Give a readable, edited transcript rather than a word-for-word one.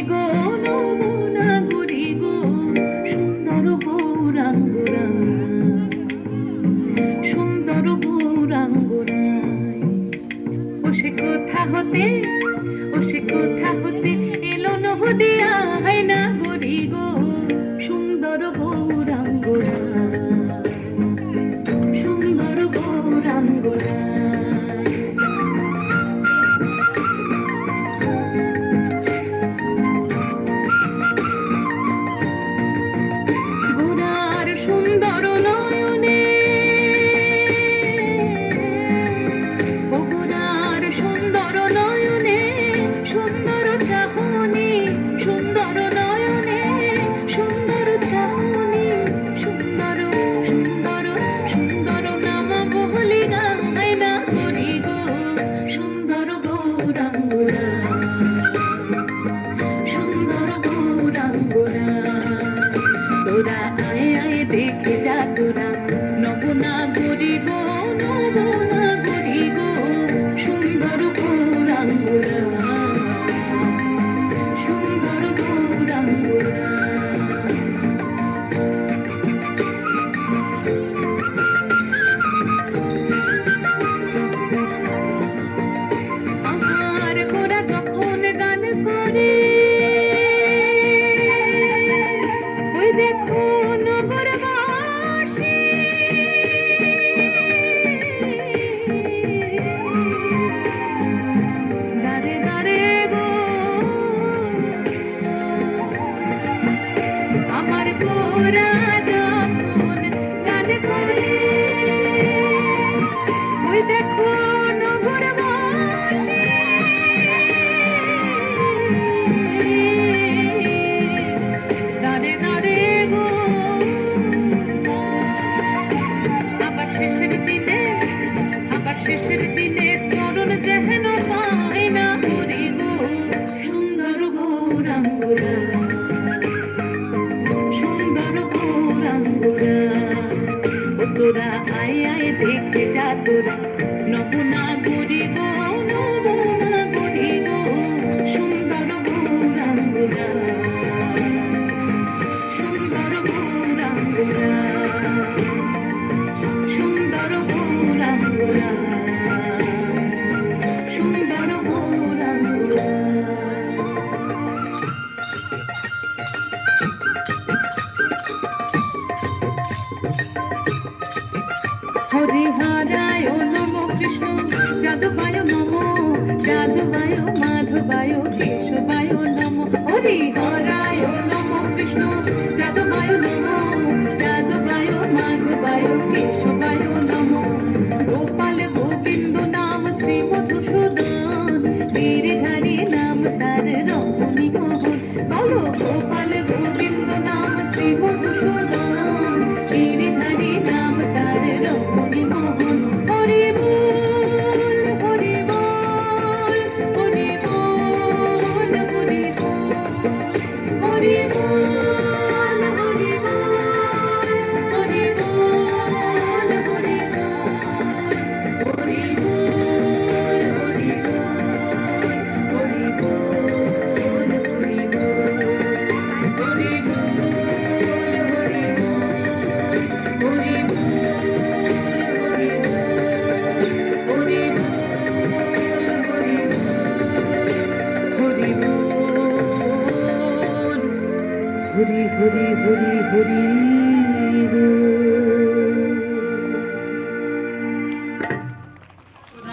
গো নমুনা গরি গো সুন্দর গৌরাঙ্গরা সুন্দর গৌরাঙ্গরায় ও সে কোথা হতে এলো নহদিয়া হয় না গরি গো সুন্দর গৌরাঙ্গরা সুন্দর গৌরাঙ্গরা তোরা আয় আয় দেখে যা তোরা নবনা গরি গো নবনা গরি গো সুন্দর গৌরাঙ্গরা সুন্দর গৌরাঙ্গরা আমার গোরা যখন গান করে দেখো নগরবাসী দাঁড়ে দাঁড়ে গো আমার গোরা যখন গান করে ওই দেখো নগরবাসী দাঁড়ে দাঁড়ে শেষের দিনে চরণ যেন পায় না করি গো সুন্দর গৌরাঙ্গরা সুন্দর গৌরাঙ্গরা ও তোরা আয় আয় দেখে যা তোরা নবনা গরি গো নবনা গরি গো সুন্দর গৌরাঙ্গরা সুন্দর গৌরাঙ্গরা সুন্দর গৌরাঙ্গরা হরিহরায় নম কৃষ্ণ যাদবায় নম যাদবায় মাধবায় কেশবায় নম হরিহরায় নম কৃষ্ণ যাদবায় নম যাদবায় মাধবায় কেশবায় নম গোপাল গোবিন্দ নাম শ্রী মধুসূদন গিরিধারী নাম তার রমণী মোহন বলো গোপাল গোবিন্দ নাম শ্রী মধুসূদন গিরিধারী নাম তার রমণী মোহন হরি বল হরি বল হরি বল হরি বল হরি বল হরি বল হরি বল হরি হরি হরি হরি হরি